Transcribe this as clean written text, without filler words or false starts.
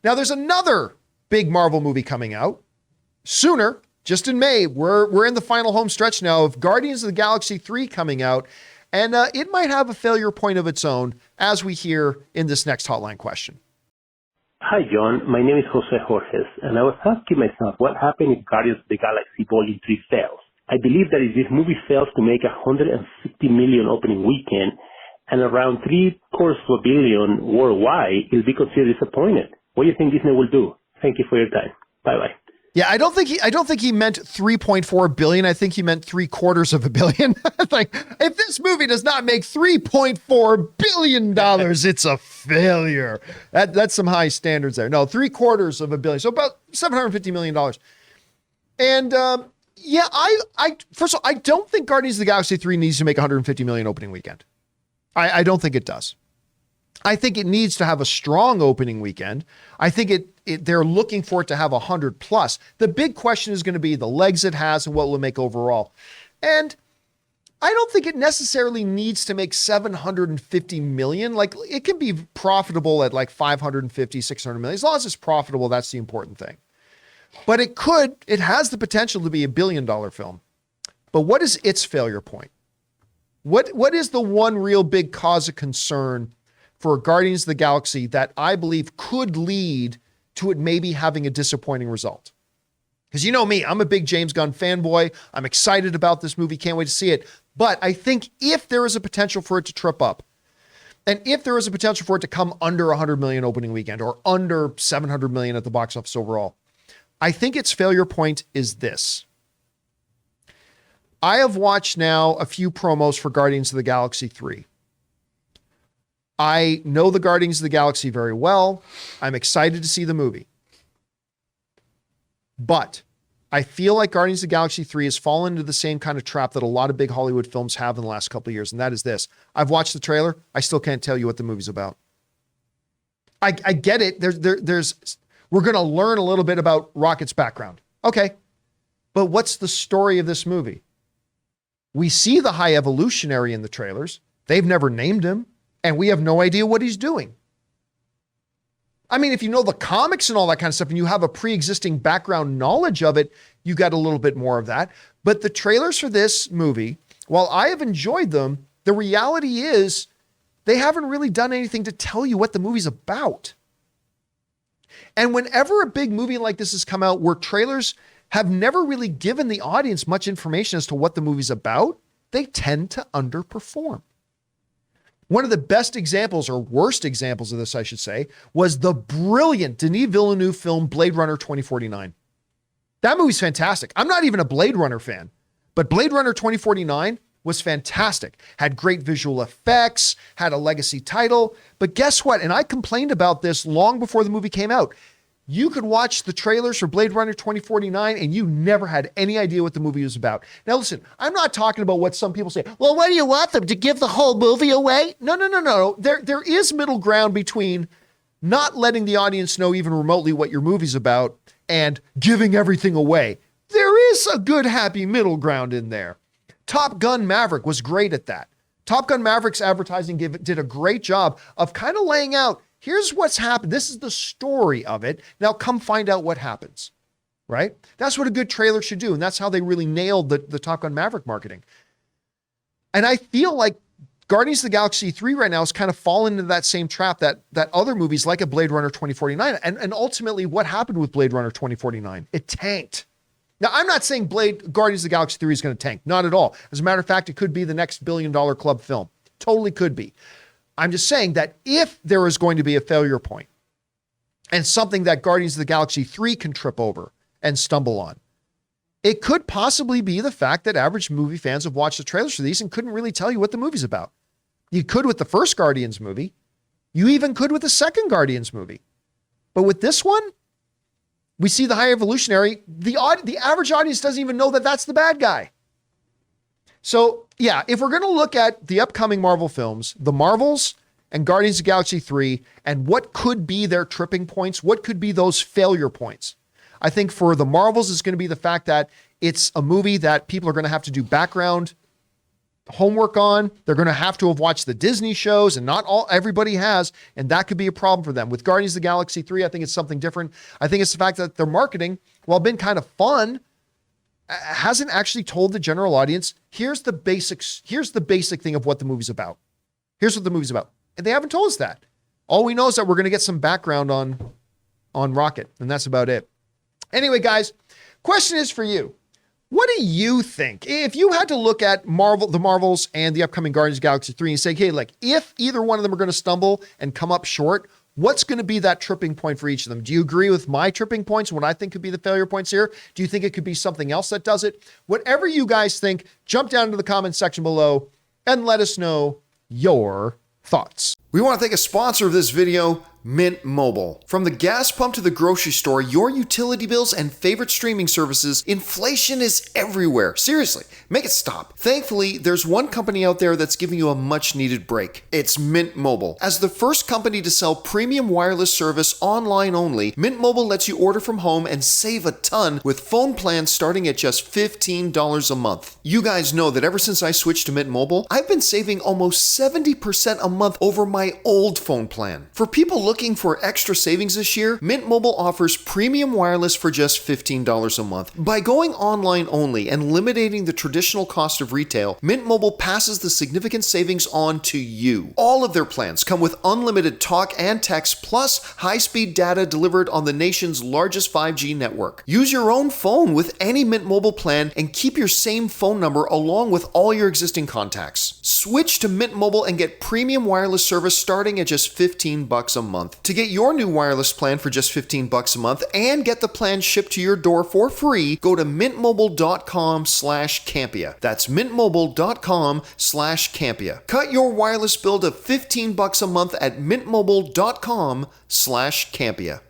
Now, there's another big Marvel movie coming out sooner, just in May. We're in the final home stretch now of Guardians of the Galaxy 3 coming out, and it might have a failure point of its own, as we hear in this next hotline question. Hi, John. My name is Jose Jorges, and I was asking myself what happened if Guardians of the Galaxy Volume 3 fails. I believe that if this movie fails to make $150 million opening weekend and around $750 million worldwide, it'll be considered disappointed. What do you think Disney will do? Thank you for your time. Bye-bye. Yeah, I don't think he meant 3.4 billion. I think he meant $750 million. Like, if this movie does not make $3.4 billion, it's a failure. That's some high standards there. No, $750 million. So about $750 million. And yeah, I first of all, I don't think Guardians of the Galaxy 3 needs to make $150 million opening weekend. I don't think it does. I think it needs to have a strong opening weekend. I think they're looking for it to have 100 plus. The big question is going to be the legs it has and what will it make overall. And I don't think it necessarily needs to make $750 million. Like, it can be profitable at like 550, 600 million. As long as it's profitable, that's the important thing. But it has the potential to be a $1 billion film. But what is its failure point? What is the one real big cause of concern for Guardians of the Galaxy that I believe could lead to it maybe having a disappointing result? Because you know me, I'm a big James Gunn fanboy. I'm excited about this movie. Can't wait to see it. But I think if there is a potential for it to trip up, and if there is a potential for it to come under 100 million opening weekend or under 700 million at the box office overall, I think its failure point is this. I have watched now a few promos for Guardians of the Galaxy 3. I know the Guardians of the Galaxy very well. I'm excited to see the movie. But I feel like Guardians of the Galaxy 3 has fallen into the same kind of trap that a lot of big Hollywood films have in the last couple of years, and that is this. I've watched the trailer. I still can't tell you what the movie's about. I get it. We're going to learn a little bit about Rocket's background. Okay. But what's the story of this movie? We see the High Evolutionary in the trailers. They've never named him, and we have no idea what he's doing. I mean, if you know the comics and all that kind of stuff, and you have a pre-existing background knowledge of it, you got a little bit more of that. But the trailers for this movie, while I have enjoyed them, the reality is they haven't really done anything to tell you what the movie's about. And whenever a big movie like this has come out where trailers have never really given the audience much information as to what the movie's about, they tend to underperform. One of the best examples, or worst examples of this, I should say, was the brilliant Denis Villeneuve film Blade Runner 2049. That movie's fantastic. I'm not even a Blade Runner fan, but Blade Runner 2049 was fantastic. Had great visual effects, had a legacy title. But guess what? And I complained about this long before the movie came out. You could watch the trailers for Blade Runner 2049 and you never had any idea what the movie was about. Now listen, I'm not talking about what some people say. Well, what do you want them to give the whole movie away? No. There is middle ground between not letting the audience know even remotely what your movie's about and giving everything away. There is a good, happy middle ground in there. Top Gun Maverick was great at that. Top Gun Maverick's advertising did a great job of kind of laying out, here's what's happened. This is the story of it. Now come find out what happens, right? That's what a good trailer should do. And that's how they really nailed the Top Gun Maverick marketing. And I feel like Guardians of the Galaxy 3 right now is kind of fallen into that same trap that other movies like a Blade Runner 2049. And ultimately what happened with Blade Runner 2049? It tanked. Now, I'm not saying Guardians of the Galaxy 3 is going to tank. Not at all. As a matter of fact, it could be the next $1 billion club film. Totally could be. I'm just saying that if there is going to be a failure point and something that Guardians of the Galaxy 3 can trip over and stumble on, it could possibly be the fact that average movie fans have watched the trailers for these and couldn't really tell you what the movie's about. You could with the first Guardians movie. You even could with the second Guardians movie. But with this one, we see the High Evolutionary. The average audience doesn't even know that that's the bad guy. So yeah, if we're going to look at the upcoming Marvel films, the Marvels and Guardians of the Galaxy 3, and what could be their tripping points, what could be those failure points? I think for the Marvels is going to be the fact that it's a movie that people are going to have to do background homework on. They're going to have watched the Disney shows, and not everybody has, and that could be a problem for them. With Guardians of the Galaxy 3, I think it's something different. I think it's the fact that their marketing, while been kind of fun, hasn't actually told the general audience, here's the basic thing of what the movie's about. Here's what the movie's about. And they haven't told us that. All we know is that we're going to get some background on Rocket, and that's about it. Anyway, guys, question is for you. What do you think? If you had to look at the Marvels and the upcoming Guardians of the Galaxy 3 and say, hey, like, if either one of them are going to stumble and come up short, what's going to be that tripping point for each of them? Do you agree with my tripping points, what I think could be the failure points here? Do you think it could be something else that does it? Whatever you guys think, jump down into the comment section below and let us know your thoughts. We want to thank a sponsor of this video, Mint Mobile. From the gas pump to the grocery store, your utility bills and favorite streaming services, inflation is everywhere. Seriously, make it stop. Thankfully, there's one company out there that's giving you a much needed break. It's Mint Mobile. As the first company to sell premium wireless service online only, Mint Mobile lets you order from home and save a ton with phone plans starting at just $15 a month. You guys know that ever since I switched to Mint Mobile, I've been saving almost 70% a month over my old phone plan. For people looking for extra savings this year, Mint Mobile offers premium wireless for just $15 a month. By going online only and eliminating the traditional cost of retail, Mint Mobile passes the significant savings on to you. All of their plans come with unlimited talk and text plus high-speed data delivered on the nation's largest 5G network. Use your own phone with any Mint Mobile plan and keep your same phone number along with all your existing contacts. Switch to Mint Mobile and get premium wireless service starting at just $15 a month. To get your new wireless plan for just $15 a month and get the plan shipped to your door for free, go to mintmobile.com/Campea. That's mintmobile.com/Campea. Cut your wireless bill to $15 a month at mintmobile.com/Campea.